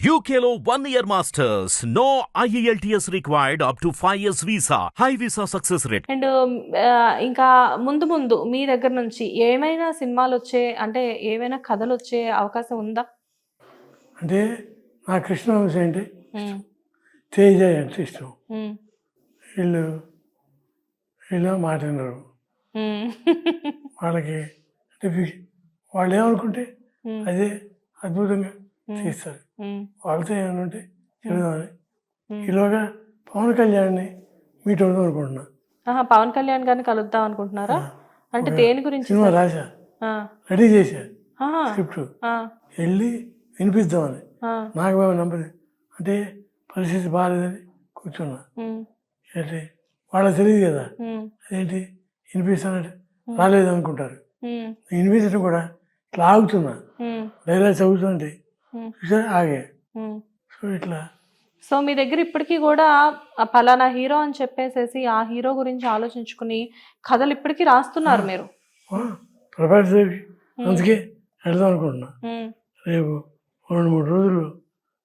UKLO 1 year masters. No IELTS required up to 5 years visa. High visa success rate. And ఇంకా ముందు ముందు మీ దగ్గర నుంచి ఏమైనా సినిమాలు వచ్చే అంటే ఏమైనా కథలు వచ్చే అవకాశం ఉందా? అంటే నా కృష్ణవంశీ అంటే తేజ అంటే ఇష్టం. వీళ్ళు మాట వినరు. వాళ్ళకి అంటే వాళ్ళు ఏమనుకుంటే అదే అద్భుతంగా తీస్తారు. వాళ్ళతో ఏమైనా ఉంటే చెబుదామని ఈలోగా పవన్ కళ్యాణ్ని మీట్ అవుదాం అనుకుంటున్నా. పవన్ కళ్యాణ్ గారిని కలుద్దాం అనుకుంటున్నారా? అంటే దేని గురించి? సినిమా రాశా, రెడీ చేశా స్క్రిప్ట్, వెళ్ళి వినిపిద్దామని. నాకు బాబు నంబర్ అంటే పరిస్థితి బాగాలేదని కూర్చున్నా. అంటే వాళ్ళకి తెలియదు కదా, అదేంటి వినిపిస్తానంటే రాలేదు అనుకుంటారు. వినిపించడం కూడా ఇట్లా ఆగుతున్నా, డైలాగ్ చదువుతుంటే ఆగే. సో ఇట్లా సో మీ దగ్గర ఇప్పటికీ కూడా పలానా హీరో అని చెప్పేసేసి ఆ హీరో గురించి ఆలోచించుకుని కథలు ఇప్పటికీ రాస్తున్నారు మీరు? ప్రభాస్ దేవి అందుకే వెళ్దాం అనుకుంటున్నా. రేపు 2-3 రోజులు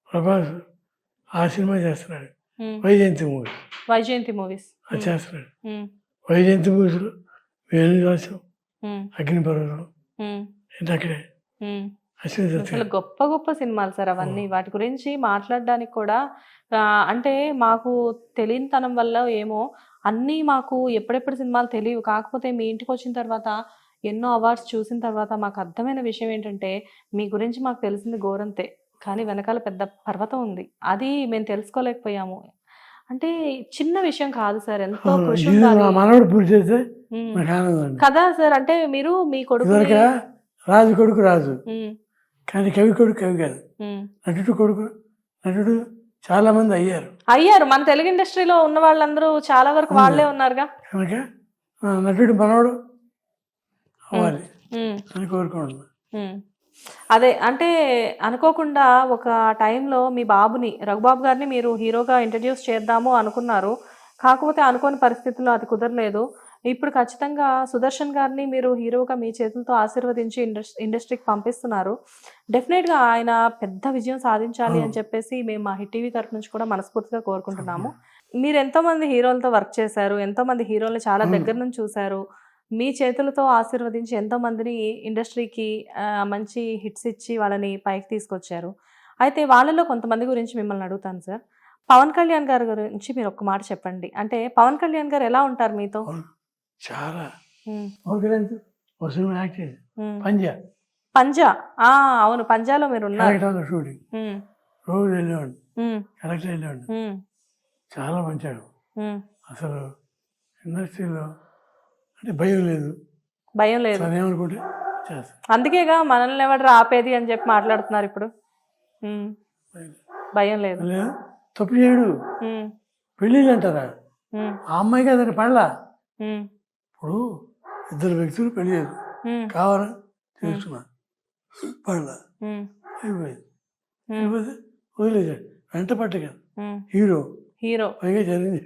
ప్రభాస్ ఆ సినిమా చేస్తున్నాడు, వైజయంతి మూవీస్ అది చేస్తున్నాడు. వైజయంతి మూవీస్లో వేణు రాసాం, అగ్నిపర్వతం అక్కడే అసలు గొప్ప గొప్ప సినిమాలు సార్ అవన్నీ. వాటి గురించి మాట్లాడడానికి కూడా అంటే మాకు తెలియనితనం వల్ల ఏమో అన్నీ మాకు ఎప్పుడెప్పుడు సినిమాలు తెలియవు. కాకపోతే మీ ఇంటికి వచ్చిన తర్వాత ఎన్నో అవార్డ్స్ చూసిన తర్వాత మాకు అర్థమైన విషయం ఏంటంటే మీ గురించి మాకు తెలిసింది గోరంతే, కానీ వెనకాల పెద్ద పర్వతం ఉంది. అది మేము తెలుసుకోలేకపోయాము. అంటే చిన్న విషయం కాదు సార్, ఎంతో కృషి కదా సార్. అంటే మీరు మీ కొడుకు రాజు కొడుకు రాజు, కానీ కవి కొడుకు కవి కాదు. నటుడు కొడుకు నటుడు చాలా మంది అయ్యారు. మన తెలుగు ఇండస్ట్రీలో ఉన్న వాళ్ళందరూ చాలా వరకు వాళ్ళే ఉన్నారుగా. కనుక నటుడు మనవడు అవ్వాలి అని కోరుకుంటున్నా. అదే అంటే అనుకోకుండా ఒక టైంలో మీ బాబుని, రఘుబాబు గారిని మీరు హీరోగా ఇంట్రడ్యూస్ చేద్దాము అనుకున్నారు. కాకపోతే అనుకోని పరిస్థితుల్లో అది కుదరలేదు. ఇప్పుడు ఖచ్చితంగా సుదర్శన్ గారిని మీరు హీరోగా మీ చేతులతో ఆశీర్వదించి ఇండస్ట్రీకి పంపిస్తున్నారు. డెఫినెట్గా ఆయన పెద్ద విజయం సాధించాలి అని చెప్పేసి మేము మా హిట్ టీవీ తరఫు నుంచి కూడా మనస్ఫూర్తిగా కోరుకుంటున్నాము. మీరు ఎంతోమంది హీరోలతో వర్క్ చేశారు, ఎంతోమంది హీరోలు చాలా దగ్గర నుంచి చూశారు. మీ చేతులతో ఆశీర్వదించి ఎంతోమందిని ఇండస్ట్రీకి మంచి హిట్స్ ఇచ్చి వాళ్ళని పైకి తీసుకొచ్చారు. అయితే వాళ్ళలో కొంతమంది గురించి మిమ్మల్ని అడుగుతాను సార్. పవన్ కళ్యాణ్ గారి గురించి మీరు ఒక్క మాట చెప్పండి. అంటే పవన్ కళ్యాణ్ గారు ఎలా ఉంటారు మీతో? చాలా పంజా, అవును, పంజాలో మీరు ఉన్నారు. షూటింగ్ రోజు వెళ్ళేవాడు, కలెక్టర్ వెళ్ళేవాడు. చాలా మంచాడు అసలు. ఇండస్ట్రీలో అంటే భయం లేదు. ఏమనుకుంటే అందుకేగా మనల్ని ఎవరు ఆపేది అని చెప్పి మాట్లాడుతున్నారు ఇప్పుడు. భయం లేదు, తప్పు చేయడు. పెళ్ళిళ్ళు అంటారా, ఆ అమ్మాయికి అతని పడలా. ఇప్పుడు 2 వ్యక్తులు పెళ్లి చేయదు, కావాలని తెలుసుకున్నా, పడలా, అయిపోయింది, వదిలేసాడు. వెంట పట్టగా హీరో పైగా జరిగింది.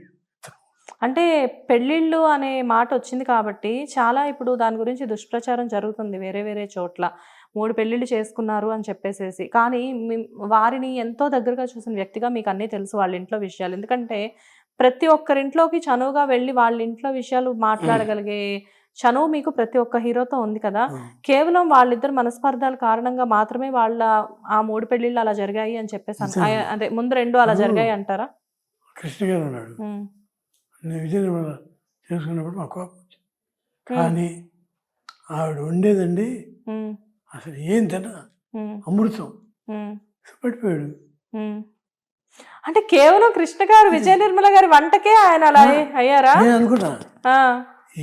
అంటే పెళ్ళిళ్ళు అనే మాట వచ్చింది కాబట్టి చాలా ఇప్పుడు దాని గురించి దుష్ప్రచారం జరుగుతుంది వేరే వేరే చోట్ల. 3 పెళ్ళిళ్ళు చేసుకున్నారు అని చెప్పేసేసి. కానీ వారిని ఎంతో దగ్గరగా చూసిన వ్యక్తిగా మీకు అన్నీ తెలుసు, వాళ్ళ ఇంట్లో విషయాలు. ఎందుకంటే ప్రతి ఒక్కరింట్లోకి చనువుగా వెళ్ళి వాళ్ళ ఇంట్లో విషయాలు మాట్లాడగలిగే చనువు మీకు ప్రతి ఒక్క హీరోతో ఉంది కదా. కేవలం వాళ్ళిద్దరు మనస్పర్ధాల కారణంగా మాత్రమే వాళ్ళ ఆ 3 పెళ్ళిళ్ళు అలా జరిగాయి అని చెప్పేసి అదే ముందు 2 అలా జరిగాయి అంటారా? కృష్ణ గారు ఉన్నాడు, నేను విజయనగరం చేసుకున్నప్పుడు మా కోపం వచ్చింది. కానీ ఆవిడ ఉండేదండి అసలు ఏం తిన అమృతం, పడిపోయాడు. అంటే కేవలం కృష్ణ గారు, విజయ నిర్మల గారి వంటకే ఆయన అలా అయ్యారా? నేను అనుకున్నా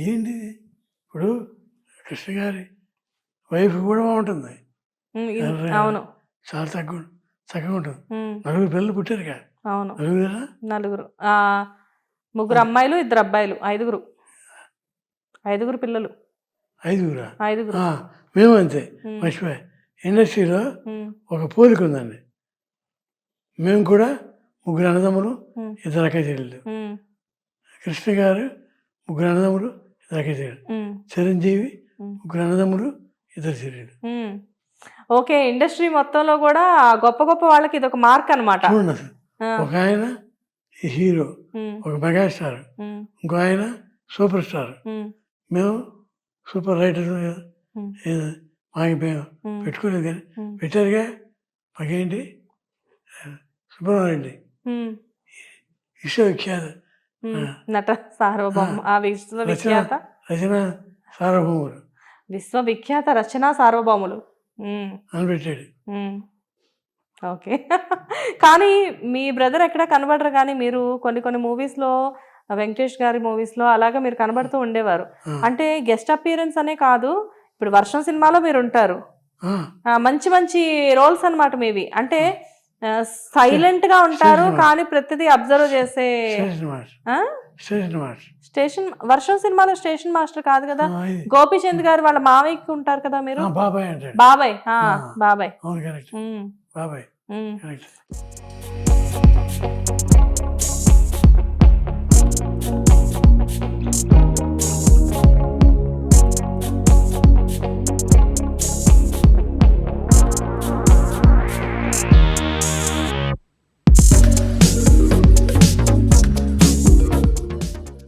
ఏంటి, ఇప్పుడు కృష్ణ గారి వైఫ్ కూడా బాగుంటుంది, అవును, చాలా చక్కగా ఉంటుంది. 4 పిల్లలు పుట్టారు కదా. అవును, 4 3 అమ్మాయిలు 2 అబ్బాయిలు, 5 పిల్లలు. 5 మేము అంతే. మర్చిపోయా, ఇండస్ట్రీలో ఒక పోలిక ఉందండి. మేము కూడా 3 అన్నదమ్ములు 2 అక్క చెల్లెలు. కృష్ణ గారు 3 అన్నదమ్ములు 2 అక్క చెల్లెలు. చిరంజీవి 3 అన్నదమ్ములు 2 చెల్లెలు. ఓకే, ఇండస్ట్రీ మొత్తంలో కూడా గొప్ప గొప్ప వాళ్ళకి ఇది ఒక మార్క్ అనమాట. చూడండి అసలు ఒక ఆయన హీరో, ఒక మెగాస్టార్, ఇంకో ఆయన సూపర్ స్టార్. మేము సూపర్ రైటర్ మాకు మేము పెట్టుకోలేదు కానీ పెట్టారుగా. మాకేంటి సుబ్రహ్మణ్యం విశ్వవిఖ్యాత నట సార్వభౌమ, ఆ విశ్వవిఖ్యాత రచన సార్వభౌములు, విశ్వవిఖ్యాత రచనా సార్వభౌములు అని పెట్టాడు. ఓకే. కానీ మీ బ్రదర్ ఎక్కడ కనబడరు, కానీ మీరు కొన్ని కొన్ని మూవీస్లో, వెంకటేష్ గారి మూవీస్లో అలాగా మీరు కనబడుతూ ఉండేవారు. అంటే గెస్ట్ అపియరెన్స్ అనే కాదు, ఇప్పుడు వర్షం సినిమాలో మీరు ఉంటారు, మంచి మంచి రోల్స్ అన్నమాట మీవి. అంటే సైలెంట్ గా ఉంటారు కానీ ప్రతిదీ అబ్జర్వ్ చేసే. స్టేషన్ వర్షం సినిమాలో స్టేషన్ మాస్టర్ కాదు కదా, గోపీచంద్ గారు వాళ్ళ మావయ్యకి ఉంటారు కదా మీరు. బాబాయ్ బాబాయ్ బాబాయ్.